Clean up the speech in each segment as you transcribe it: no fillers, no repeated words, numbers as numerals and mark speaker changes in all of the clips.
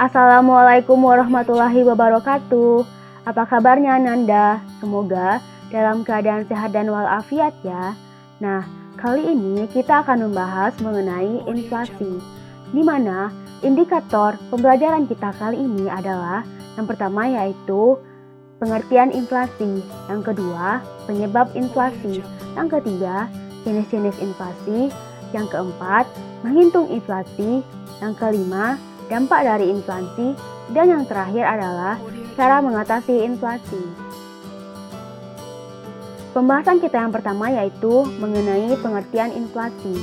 Speaker 1: Assalamualaikum warahmatullahi wabarakatuh. Apa kabarnya Nanda? Semoga dalam keadaan sehat dan walafiat ya. Nah, kali ini kita akan membahas mengenai inflasi, di mana indikator pembelajaran kita kali ini adalah yang pertama yaitu pengertian inflasi, yang kedua penyebab inflasi, yang ketiga jenis-jenis inflasi, yang keempat menghitung inflasi, yang kelima dampak dari inflasi, dan yang terakhir adalah cara mengatasi inflasi. Pembahasan kita yang pertama yaitu mengenai pengertian inflasi.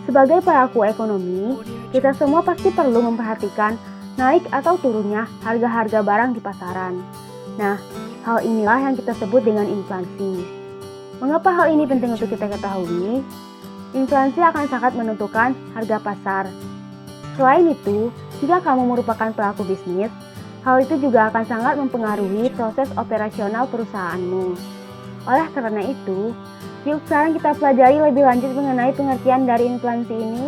Speaker 1: Sebagai pelaku ekonomi, kita semua pasti perlu memperhatikan naik atau turunnya harga-harga barang di pasaran. Nah, hal inilah yang kita sebut dengan inflasi. Mengapa hal ini penting untuk kita ketahui? Inflasi akan sangat menentukan harga pasar. Selain itu, jika kamu merupakan pelaku bisnis, hal itu juga akan sangat mempengaruhi proses operasional perusahaanmu. Oleh karena itu, yuk sekarang kita pelajari lebih lanjut mengenai pengertian dari inflasi ini.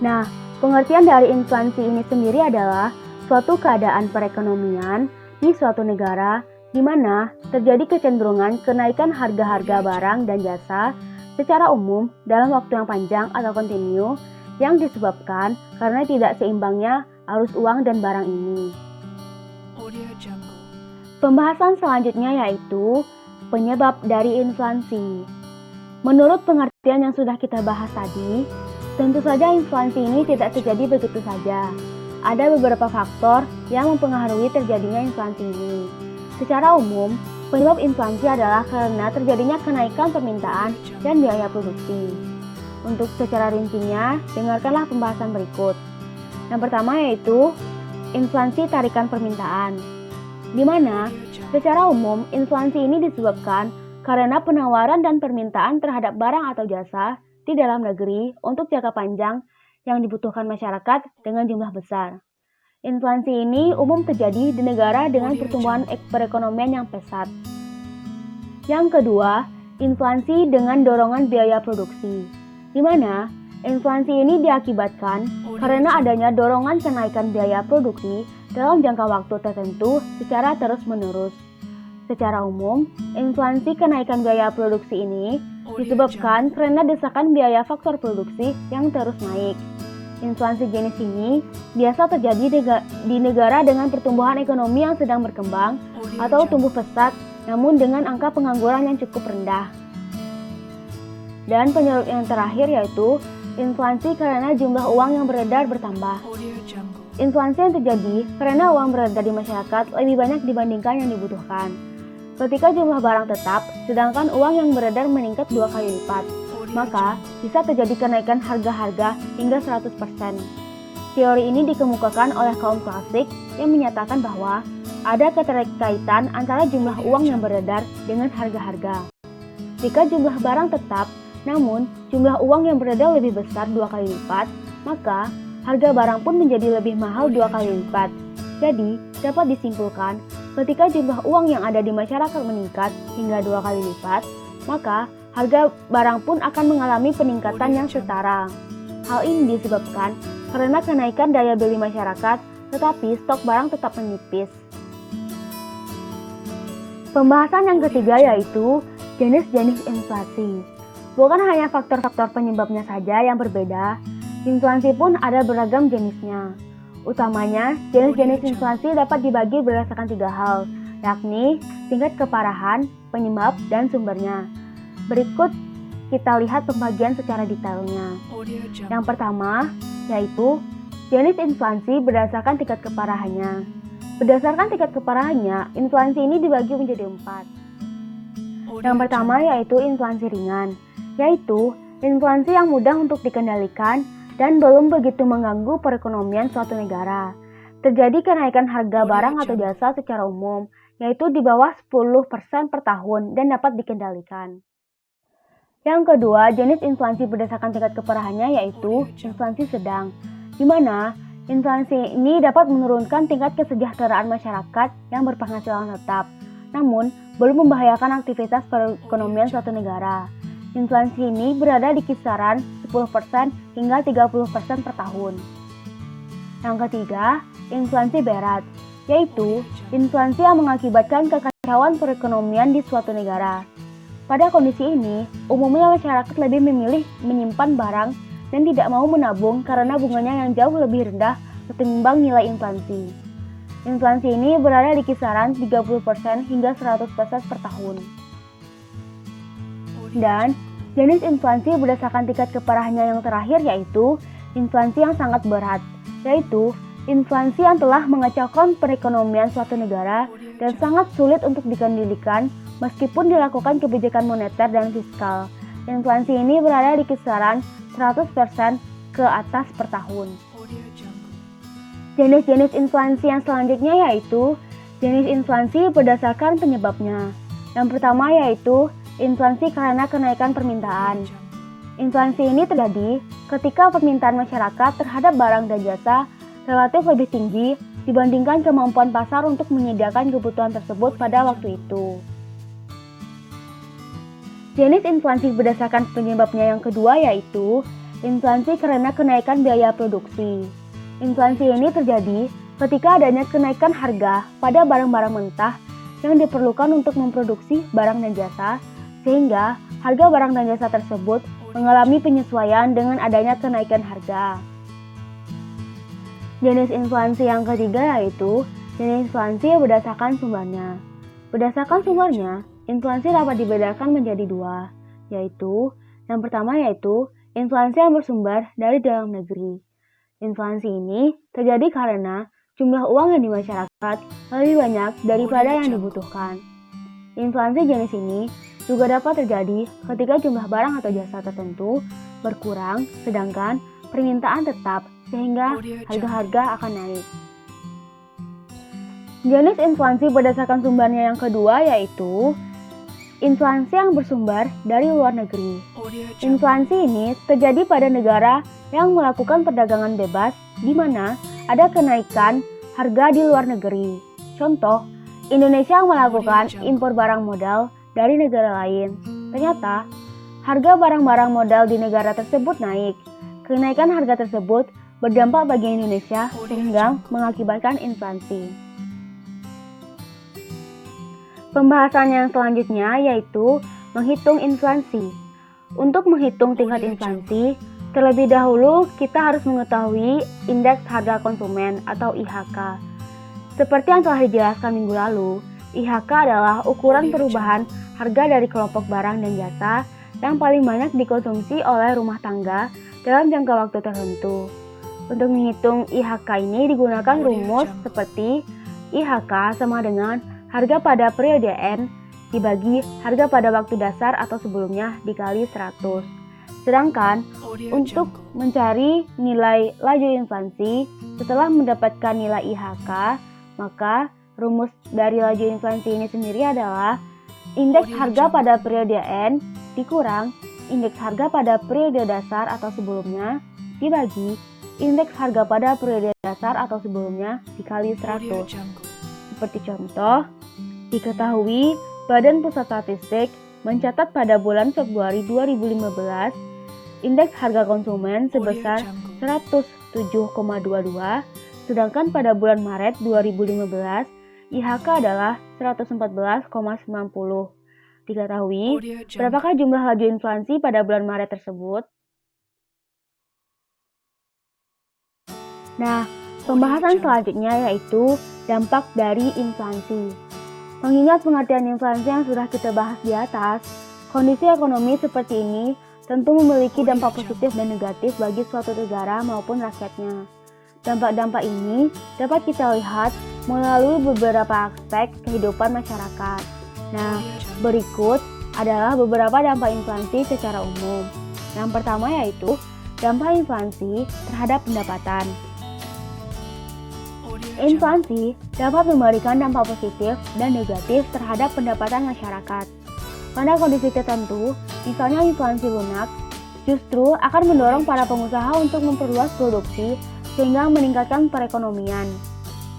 Speaker 1: Nah, pengertian dari inflasi ini sendiri adalah suatu keadaan perekonomian di suatu negara di mana terjadi kecenderungan kenaikan harga-harga barang dan jasa secara umum dalam waktu yang panjang atau kontinu yang disebabkan karena tidak seimbangnya arus uang dan barang ini. Pembahasan selanjutnya yaitu penyebab dari inflasi. Menurut pengertian yang sudah kita bahas tadi, tentu saja inflasi ini tidak terjadi begitu saja. Ada beberapa faktor yang mempengaruhi terjadinya inflasi ini. Secara umum, penyebab inflasi adalah karena terjadinya kenaikan permintaan dan biaya produksi. Untuk secara rincinya, dengarkanlah pembahasan berikut. Yang pertama yaitu inflasi tarikan permintaan, di mana secara umum inflasi ini disebabkan karena penawaran dan permintaan terhadap barang atau jasa di dalam negeri untuk jangka panjang yang dibutuhkan masyarakat dengan jumlah besar. Inflasi ini umum terjadi di negara dengan pertumbuhan perekonomian yang pesat. Yang kedua, inflasi dengan dorongan biaya produksi, di mana inflasi ini diakibatkan karena adanya dorongan kenaikan biaya produksi dalam jangka waktu tertentu secara terus-menerus. Secara umum, inflasi kenaikan biaya produksi ini disebabkan karena desakan biaya faktor produksi yang terus naik. Inflasi jenis ini biasa terjadi di negara dengan pertumbuhan ekonomi yang sedang berkembang atau tumbuh pesat, namun dengan angka pengangguran yang cukup rendah. Dan penyebab yang terakhir yaitu inflasi karena jumlah uang yang beredar bertambah. Inflasi yang terjadi karena uang beredar di masyarakat lebih banyak dibandingkan yang dibutuhkan. Ketika jumlah barang tetap, sedangkan uang yang beredar meningkat 2 kali lipat, maka bisa terjadi kenaikan harga-harga hingga 100%. Teori ini dikemukakan oleh kaum klasik yang menyatakan bahwa ada keterkaitan antara jumlah uang yang beredar dengan harga-harga. Jika jumlah barang tetap, namun jumlah uang yang beredar lebih besar 2 kali lipat, maka harga barang pun menjadi lebih mahal 2 kali lipat. Jadi, dapat disimpulkan, ketika jumlah uang yang ada di masyarakat meningkat hingga 2 kali lipat, maka harga barang pun akan mengalami peningkatan yang setara. Hal ini disebabkan karena kenaikan daya beli masyarakat, tetapi stok barang tetap menipis. Pembahasan yang ketiga yaitu jenis-jenis inflasi. Bukan hanya faktor-faktor penyebabnya saja yang berbeda, inflasi pun ada beragam jenisnya. Utamanya, jenis-jenis inflasi dapat dibagi berdasarkan 3 hal, yakni tingkat keparahan, penyebab, dan sumbernya. Berikut kita lihat pembagian secara detailnya. Yang pertama, yaitu jenis inflasi berdasarkan tingkat keparahannya. Berdasarkan tingkat keparahannya, inflasi ini dibagi menjadi 4. Yang pertama yaitu inflasi ringan, yaitu inflasi yang mudah untuk dikendalikan dan belum begitu mengganggu perekonomian suatu negara. Terjadi kenaikan harga barang atau jasa secara umum, yaitu di bawah 10% per tahun dan dapat dikendalikan. Yang kedua, jenis inflasi berdasarkan tingkat keparahannya yaitu inflasi sedang, di mana inflasi ini dapat menurunkan tingkat kesejahteraan masyarakat yang berpenghasilan tetap, namun belum membahayakan aktivitas perekonomian suatu negara. Inflasi ini berada di kisaran 10% hingga 30% per tahun. Yang ketiga, inflasi berat, yaitu inflasi yang mengakibatkan kekacauan perekonomian di suatu negara. Pada kondisi ini, umumnya masyarakat lebih memilih menyimpan barang dan tidak mau menabung karena bunganya yang jauh lebih rendah ketimbang nilai inflasi. Inflasi ini berada di kisaran 30% hingga 100% per tahun. Dan jenis inflasi berdasarkan tingkat keparahannya yang terakhir yaitu inflasi yang sangat berat, yaitu inflasi yang telah mengacaukan perekonomian suatu negara dan sangat sulit untuk dikendalikan meskipun dilakukan kebijakan moneter dan fiskal. Inflasi ini berada di kisaran 100% ke atas per tahun. Jenis-jenis inflasi yang selanjutnya yaitu jenis inflasi berdasarkan penyebabnya. Yang pertama yaitu inflasi karena kenaikan permintaan. Inflasi ini terjadi ketika permintaan masyarakat terhadap barang dan jasa relatif lebih tinggi dibandingkan kemampuan pasar untuk menyediakan kebutuhan tersebut pada waktu itu. Jenis inflasi berdasarkan penyebabnya yang kedua yaitu inflasi karena kenaikan biaya produksi. Inflasi ini terjadi ketika adanya kenaikan harga pada barang-barang mentah yang diperlukan untuk memproduksi barang dan jasa, sehingga harga barang dan jasa tersebut mengalami penyesuaian dengan adanya kenaikan harga. Jenis inflasi yang ketiga yaitu jenis inflasi berdasarkan sumbernya. Berdasarkan sumbernya, inflasi dapat dibedakan menjadi dua, yaitu yang pertama yaitu inflasi yang bersumber dari dalam negeri. Inflasi ini terjadi karena jumlah uang yang di masyarakat lebih banyak daripada yang dibutuhkan. Inflasi jenis ini juga dapat terjadi ketika jumlah barang atau jasa tertentu berkurang, sedangkan permintaan tetap, sehingga harga-harga akan naik. Jenis inflasi berdasarkan sumbernya yang kedua yaitu inflasi yang bersumber dari luar negeri. Inflasi ini terjadi pada negara yang melakukan perdagangan bebas di mana ada kenaikan harga di luar negeri. Contoh, Indonesia melakukan impor barang modal dari negara lain. Ternyata, harga barang-barang modal di negara tersebut naik. Kenaikan harga tersebut berdampak bagi Indonesia sehingga mengakibatkan inflasi. Pembahasan yang selanjutnya yaitu menghitung inflasi. Untuk menghitung tingkat inflasi, terlebih dahulu kita harus mengetahui indeks harga konsumen atau IHK. Seperti yang telah dijelaskan minggu lalu, IHK adalah ukuran perubahan harga dari kelompok barang dan jasa yang paling banyak dikonsumsi oleh rumah tangga dalam jangka waktu tertentu. Untuk menghitung IHK ini digunakan rumus seperti IHK sama dengan harga pada periode N dibagi harga pada waktu dasar atau sebelumnya dikali 100. Sedangkan untuk mencari nilai laju inflasi setelah mendapatkan nilai IHK, maka rumus dari laju inflasi ini sendiri adalah indeks harga pada periode N dikurang indeks harga pada periode dasar atau sebelumnya dibagi indeks harga pada periode dasar atau sebelumnya dikali 100. Seperti contoh, diketahui Badan Pusat Statistik mencatat pada bulan Februari 2015 indeks harga konsumen sebesar 107,22, sedangkan pada bulan Maret 2015 IHK adalah 114,90. Diketahui berapakah jumlah laju inflasi pada bulan Maret tersebut? Nah, pembahasan selanjutnya yaitu dampak dari inflasi. Mengingat pengertian inflasi yang sudah kita bahas di atas, kondisi ekonomi seperti ini tentu memiliki dampak positif dan negatif bagi suatu negara maupun rakyatnya. Dampak-dampak ini dapat kita lihat melalui beberapa aspek kehidupan masyarakat. Nah, berikut adalah beberapa dampak inflasi secara umum. Yang pertama yaitu dampak inflasi terhadap pendapatan. Inflasi dapat memberikan dampak positif dan negatif terhadap pendapatan masyarakat. Pada kondisi tertentu, misalnya inflasi lunak, justru akan mendorong para pengusaha untuk memperluas produksi sehingga meningkatkan perekonomian.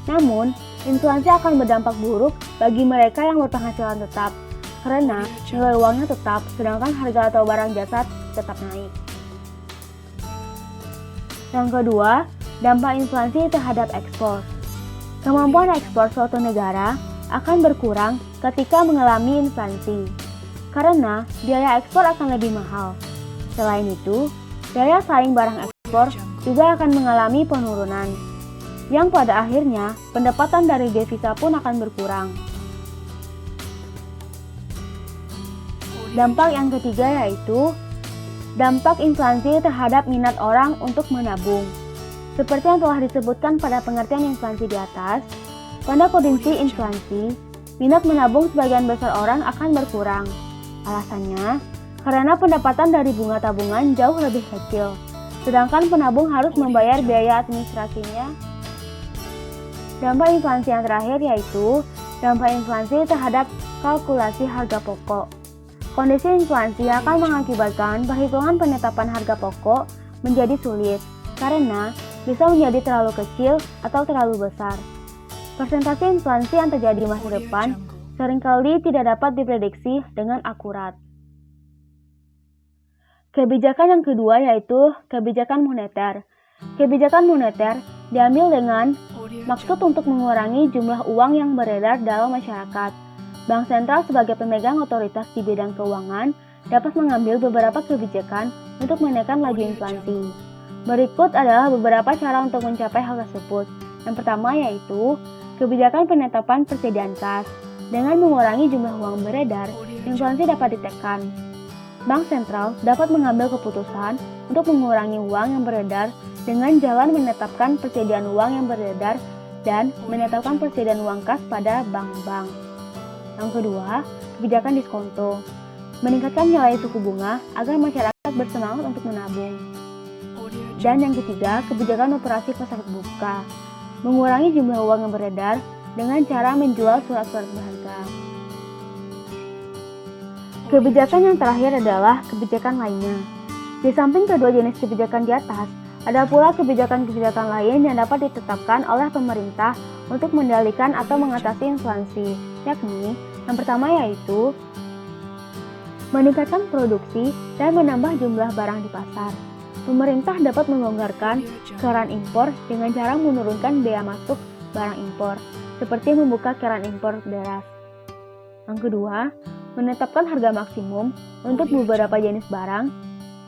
Speaker 1: Namun, inflasi akan berdampak buruk bagi mereka yang berpenghasilan tetap, karena nilai uangnya tetap, sedangkan harga atau barang jasa tetap naik. Yang kedua, Dampak inflasi terhadap ekspor. Kemampuan ekspor suatu negara akan berkurang ketika mengalami inflasi, karena biaya ekspor akan lebih mahal. Selain itu, daya saing barang ekspor juga akan mengalami penurunan, yang pada akhirnya pendapatan dari devisa pun akan berkurang. Dampak yang ketiga yaitu dampak inflasi terhadap minat orang untuk menabung. Seperti yang telah disebutkan pada pengertian inflasi di atas, pada kondisi inflasi, minat menabung sebagian besar orang akan berkurang. Alasannya, karena pendapatan dari bunga tabungan jauh lebih kecil, sedangkan penabung harus membayar biaya administrasinya. Dampak inflasi yang terakhir yaitu dampak inflasi terhadap kalkulasi harga pokok. Kondisi inflasi akan mengakibatkan perhitungan penetapan harga pokok menjadi sulit, karena bisa menjadi terlalu kecil atau terlalu besar. Persentase inflasi yang terjadi di masa depan seringkali tidak dapat diprediksi dengan akurat. Kebijakan yang kedua yaitu kebijakan moneter. Kebijakan moneter diambil dengan maksud untuk mengurangi jumlah uang yang beredar dalam masyarakat. Bank sentral sebagai pemegang otoritas di bidang keuangan dapat mengambil beberapa kebijakan untuk menekan laju inflasi. Berikut adalah beberapa cara untuk mencapai hal tersebut. Yang pertama yaitu kebijakan penetapan persediaan kas. Dengan mengurangi jumlah uang beredar, inflasi dapat ditekan. Bank sentral dapat mengambil keputusan untuk mengurangi uang yang beredar dengan jalan menetapkan persediaan uang yang beredar dan menetapkan persediaan uang kas pada bank-bank. Yang kedua, kebijakan diskonto. Meningkatkan nilai suku bunga agar masyarakat bersemangat untuk menabung. Dan yang ketiga, kebijakan operasi pasar terbuka. Mengurangi jumlah uang yang beredar dengan cara menjual surat-surat berharga. Kebijakan yang terakhir adalah kebijakan lainnya. Di samping kedua jenis kebijakan di atas, ada pula kebijakan-kebijakan lain yang dapat ditetapkan oleh pemerintah untuk mengendalikan atau mengatasi inflasi, yakni yang pertama yaitu meningkatkan produksi dan menambah jumlah barang di pasar. Pemerintah dapat melonggarkan keran impor dengan cara menurunkan bea masuk barang impor, seperti membuka keran impor beras. Yang kedua, menetapkan harga maksimum untuk beberapa jenis barang.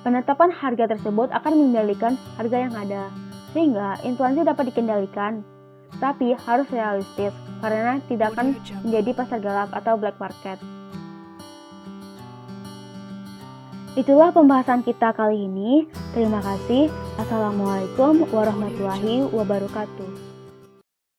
Speaker 1: Penetapan harga tersebut akan mengendalikan harga yang ada, sehingga inflasi dapat dikendalikan. Tapi harus realistis, karena tidak akan menjadi pasar gelap atau black market. Itulah pembahasan kita kali ini. Terima kasih. Assalamualaikum warahmatullahi wabarakatuh.